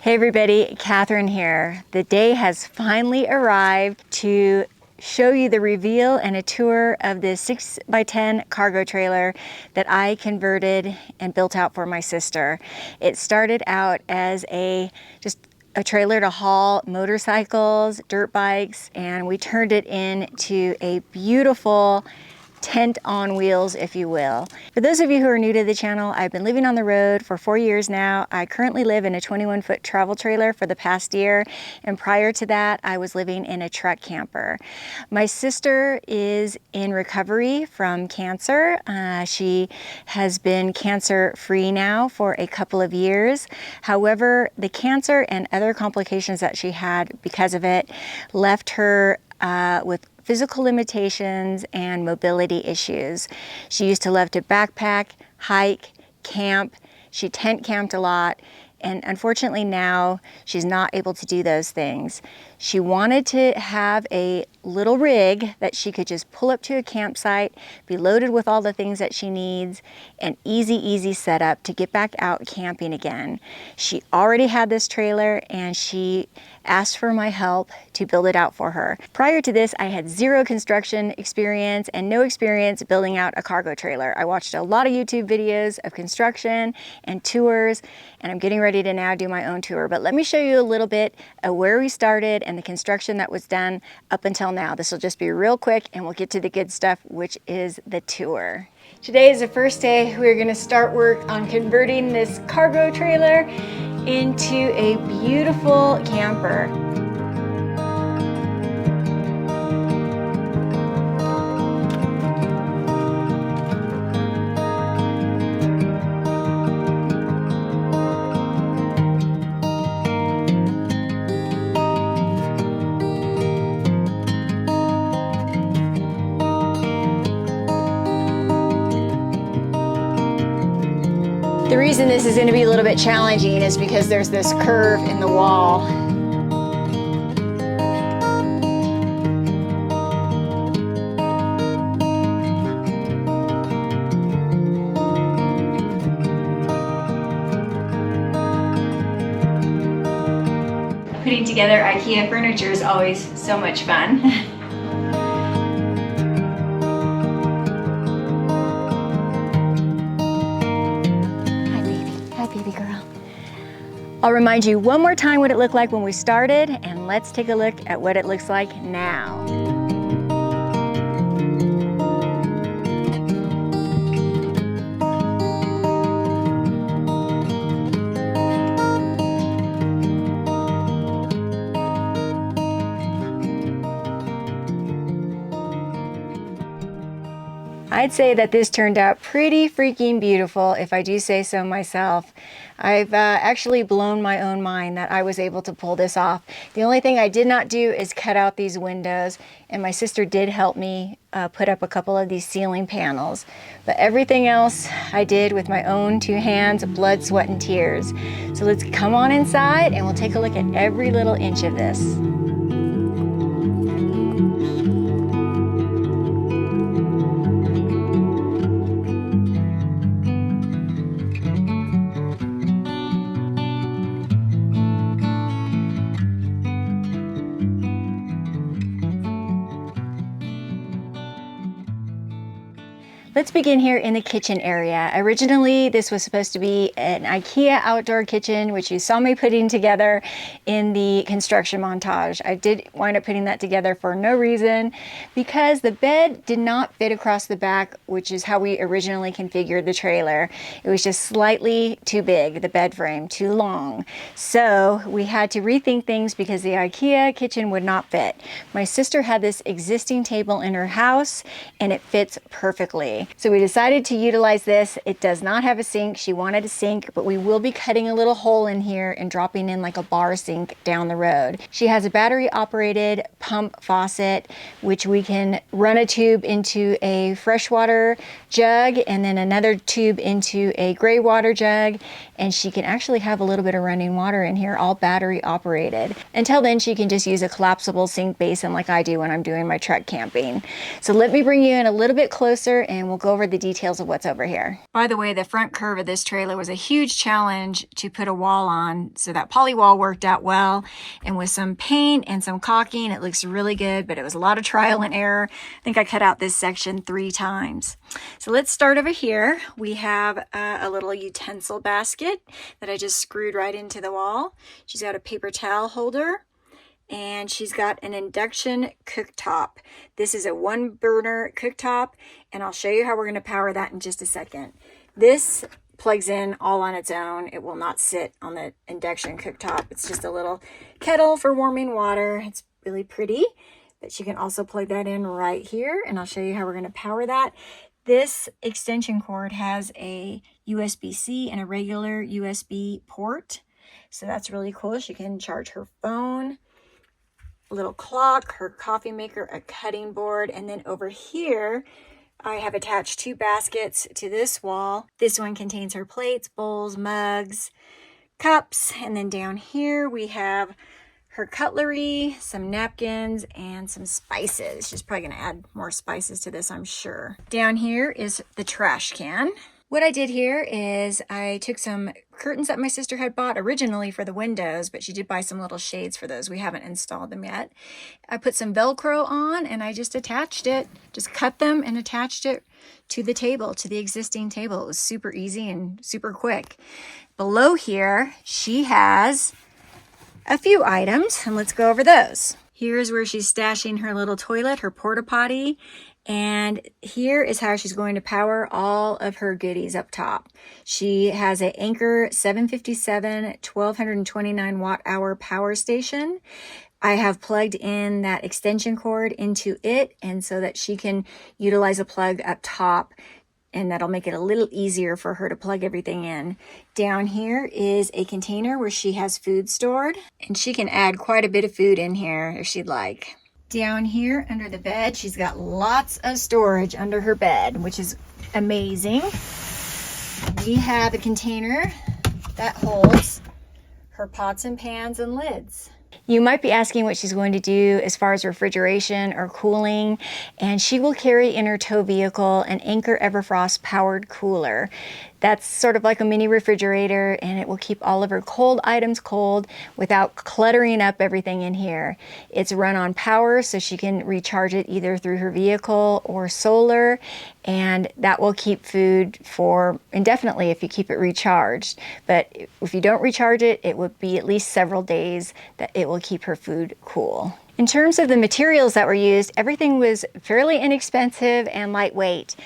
Hey everybody, Catherine here. The day has finally arrived to show you the reveal and a tour of this 6x10 cargo trailer that I converted and built out for my sister. It started out as just a trailer to haul motorcycles, dirt bikes, and we turned it into a beautiful tent on wheels, if you will. For those of you who are new to the channel, I've been living on the road for 4 years now. I currently live in a 21-foot travel trailer for the past year, and prior to that, I was living in a truck camper. My sister is in recovery from cancer. She has been cancer-free now for a couple of years. However, the cancer and other complications that she had because of it left her with physical limitations and mobility issues. She used to love to backpack, hike, camp. She tent camped a lot, and unfortunately now she's not able to do those things. She wanted to have a little rig that she could just pull up to a campsite, be loaded with all the things that she needs, and easy setup to get back out camping again. She already had this trailer and she asked for my help to build it out for her. Prior to this, I had zero construction experience and no experience building out a cargo trailer. I watched a lot of YouTube videos of construction and tours, and I'm getting ready to now do my own tour. But let me show you a little bit of where we started and the construction that was done up until now. This will just be real quick and we'll get to the good stuff, which is the tour. Today is the first day we're going to start work on converting this cargo trailer into a beautiful camper. The reason this is going to be a little bit challenging is because there's this curve in the wall. Putting together IKEA furniture is always so much fun. Baby girl. I'll remind you one more time what it looked like when we started, and let's take a look at what it looks like now. I'd say that this turned out pretty freaking beautiful, if I do say so myself. I've actually blown my own mind that I was able to pull this off. The only thing I did not do is cut out these windows, and my sister did help me put up a couple of these ceiling panels. But everything else I did with my own 2 hands, blood, sweat, and tears. So let's come on inside and we'll take a look at every little inch of this. Let's begin here in the kitchen area. Originally, this was supposed to be an IKEA outdoor kitchen, which you saw me putting together in the construction montage. I did wind up putting that together for no reason, because the bed did not fit across the back, which is how we originally configured the trailer. It was just slightly too big, the bed frame, too long. So we had to rethink things because the IKEA kitchen would not fit. My sister had this existing table in her house and it fits perfectly. So we decided to utilize this. It does not have a sink. She wanted a sink, but we will be cutting a little hole in here and dropping in like a bar sink down the road. She has a battery operated pump faucet, which we can run a tube into a freshwater jug and then another tube into a gray water jug. And she can actually have a little bit of running water in here, all battery operated. Until then, she can just use a collapsible sink basin like I do when I'm doing my truck camping. So let me bring you in a little bit closer and we'll go over the details of what's over here. By the way, the front curve of this trailer was a huge challenge to put a wall on, so that poly wall worked out well, and with some paint and some caulking, it looks really good, but it was a lot of trial and error. I think I cut out this section 3 times. So let's start over here. We have a little utensil basket that I just screwed right into the wall. She's got a paper towel holder, and she's got an induction cooktop. This is a 1-burner cooktop, and I'll show you how we're going to power that in just a second. This plugs in all on its own. It will not sit on the induction cooktop. It's just a little kettle for warming water. It's really pretty, but you can also plug that in right here, and I'll show you how we're going to power that. This extension cord has a USB-C and a regular USB port, so that's really cool. She can charge her phone, a little clock, her coffee maker, a cutting board, and then over here I have attached 2 baskets to this wall. This one contains her plates, bowls, mugs, cups, and then down here we have her cutlery, some napkins, and some spices. She's probably going to add more spices to this, I'm sure. Down here is the trash can. What I did here is I took some curtains that my sister had bought originally for the windows, but she did buy some little shades for those. We haven't installed them yet. I put some Velcro on, and I just attached it, just cut them and attached it to the table, to the existing table. It was super easy and super quick. Below here, she has a few items, and let's go over those. Here's where she's stashing her little toilet, her porta potty. And here is how she's going to power all of her goodies up top. She has an Anker 757 1229 watt hour power station. I have plugged in that extension cord into it, and so that she can utilize a plug up top, and that'll make it a little easier for her to plug everything in. Down here is a container where she has food stored, and she can add quite a bit of food in here if she'd like. Down here under the bed, she's got lots of storage under her bed, which is amazing. We have a container that holds her pots and pans and lids. You might be asking what she's going to do as far as refrigeration or cooling, and she will carry in her tow vehicle an Anker Everfrost powered cooler. That's sort of like a mini refrigerator, and it will keep all of her cold items cold without cluttering up everything in here. It's run on power, so she can recharge it either through her vehicle or solar, and that will keep food for indefinitely if you keep it recharged. But if you don't recharge it, it would be at least several days that it will keep her food cool. In terms of the materials that were used, everything was fairly inexpensive and lightweight.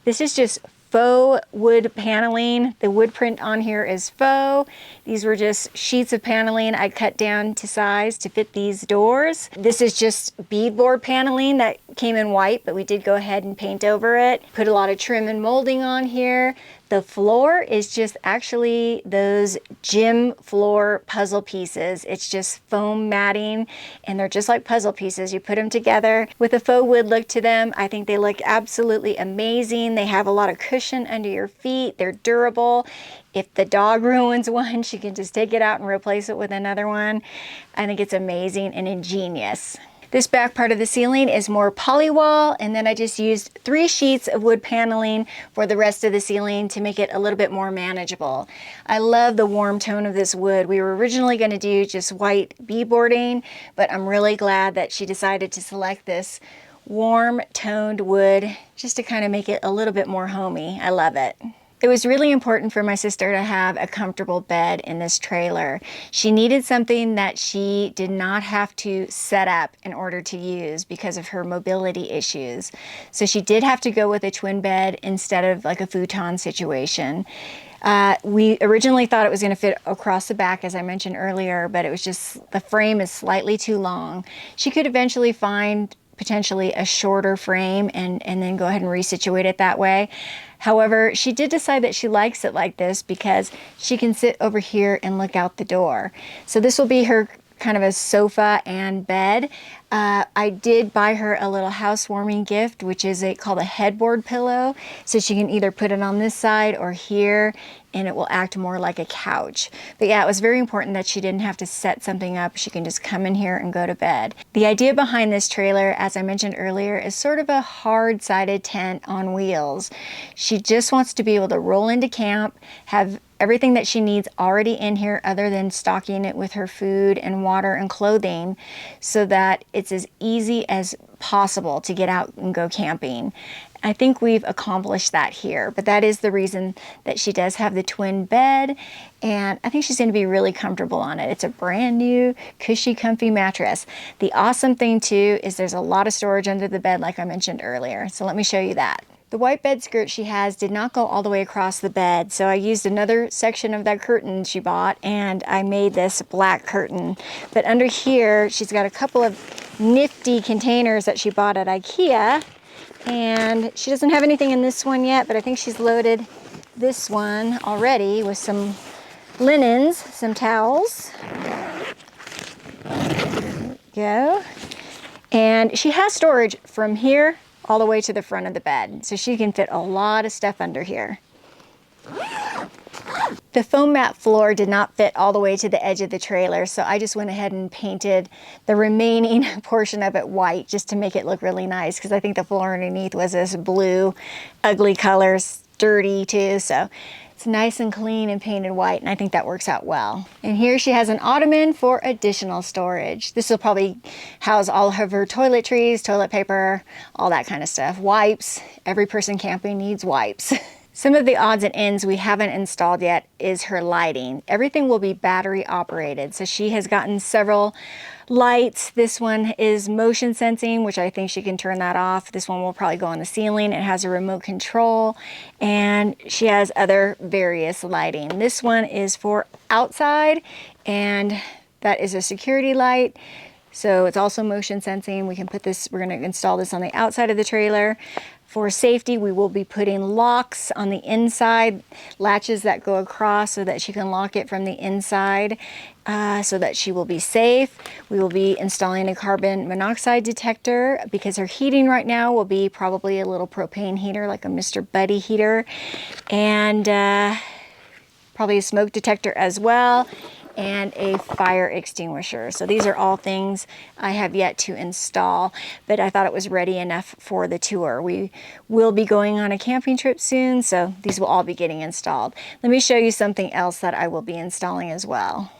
This is just faux wood paneling. The wood print on here is faux. These were just sheets of paneling I cut down to size to fit these doors. This is just beadboard paneling that came in white, but we did go ahead and paint over it. Put a lot of trim and molding on here. The floor is just actually those gym floor puzzle pieces. It's just foam matting, and they're just like puzzle pieces. You put them together with a faux wood look to them. I think they look absolutely amazing. They have a lot of cushion under your feet. They're durable. If the dog ruins one, she can just take it out and replace it with another one. I think it's amazing and ingenious. This back part of the ceiling is more polywall, and then I just used 3 sheets of wood paneling for the rest of the ceiling to make it a little bit more manageable. I love the warm tone of this wood. We were originally going to do just white beadboarding, but I'm really glad that she decided to select this warm toned wood just to kind of make it a little bit more homey. I love it. It was really important for my sister to have a comfortable bed in this trailer. She needed something that she did not have to set up in order to use because of her mobility issues. So she did have to go with a twin bed instead of like a futon situation. We originally thought it was going to fit across the back, as I mentioned earlier, but it was just the frame is slightly too long. She could eventually find potentially a shorter frame and then go ahead and resituate it that way. However, she did decide that she likes it like this because she can sit over here and look out the door. So this will be her kind of a sofa and bed. I did buy her a little housewarming gift, which is called a headboard pillow. So she can either put it on this side or here, and it will act more like a couch. But yeah, it was very important that she didn't have to set something up. She can just come in here and go to bed. The idea behind this trailer, as I mentioned earlier, is sort of a hard-sided tent on wheels. She just wants to be able to roll into camp, have everything that she needs already in here other than stocking it with her food and water and clothing, so that it's as easy as possible to get out and go camping. I think we've accomplished that here, but that is the reason that she does have the twin bed, and I think she's going to be really comfortable on it. It's a brand new, cushy, comfy mattress. The awesome thing too is there's a lot of storage under the bed like I mentioned earlier, so let me show you that. The white bed skirt she has did not go all the way across the bed, so I used another section of that curtain she bought and I made this black curtain. But under here, she's got a couple of nifty containers that she bought at IKEA, and she doesn't have anything in this one yet, but I think she's loaded this one already with some linens, some towels. There we go. And she has storage from here all the way to the front of the bed, so she can fit a lot of stuff under here. The foam mat floor did not fit all the way to the edge of the trailer, so I just went ahead and painted the remaining portion of it white just to make it look really nice, because I think the floor underneath was this blue, ugly color, dirty too, so it's nice and clean and painted white, and I think that works out well. And here she has an ottoman for additional storage. This will probably house all of her toiletries, toilet paper, all that kind of stuff. Wipes. Every person camping needs wipes. Some of the odds and ends we haven't installed yet is her lighting. Everything will be battery operated, so she has gotten several lights. This one is motion sensing, which I think she can turn that off. This one will probably go on the ceiling. It has a remote control, and she has other various lighting. This one is for outside, and that is a security light. So it's also motion sensing. We can put this, we're going to install this on the outside of the trailer. For safety, we will be putting locks on the inside, latches that go across so that she can lock it from the inside, so that she will be safe. We will be installing a carbon monoxide detector because her heating right now will be probably a little propane heater, like a Mr. Buddy heater, and probably a smoke detector as well, and a fire extinguisher. So these are all things I have yet to install, but I thought it was ready enough for the tour. We will be going on a camping trip soon, so these will all be getting installed. Let me show you something else that I will be installing as well.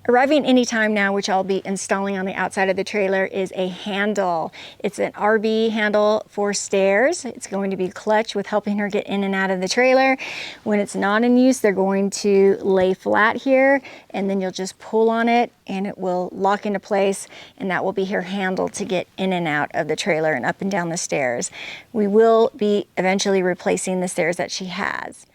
Arriving anytime now, which I'll be installing on the outside of the trailer, is a handle. It's an RV handle for stairs. It's going to be clutch with helping her get in and out of the trailer. When it's not in use, they're going to lay flat here, and then you'll just pull on it and it will lock into place, and that will be her handle to get in and out of the trailer and up and down the stairs. We will be eventually replacing the stairs that she has.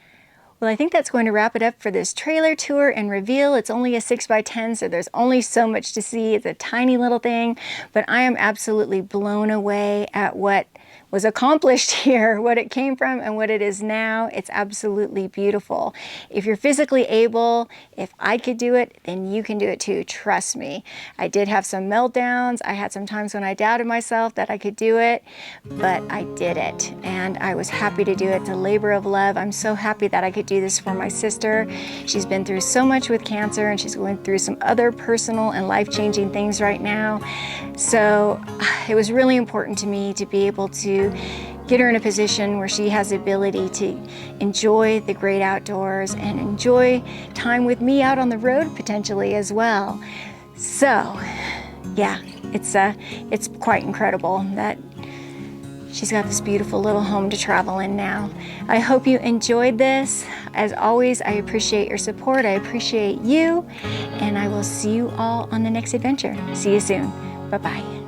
Well, I think that's going to wrap it up for this trailer tour and reveal. It's only a 6x10, so there's only so much to see. It's a tiny little thing, but I am absolutely blown away at what was accomplished here, what it came from and what it is now. It's absolutely beautiful. If you're physically able, if I could do it, then you can do it too, trust me. I did have some meltdowns. I had some times when I doubted myself that I could do it, but I did it, and I was happy to do it. It's a labor of love. I'm so happy that I could do this for my sister. She's been through so much with cancer, and she's going through some other personal and life-changing things right now. So it was really important to me to be able to get her in a position where she has the ability to enjoy the great outdoors and enjoy time with me out on the road potentially as well. So yeah, it's quite incredible that she's got this beautiful little home to travel in now. I hope you enjoyed this. As always, I appreciate your support. I appreciate you, and I will see you all on the next adventure. See you soon. Bye-bye.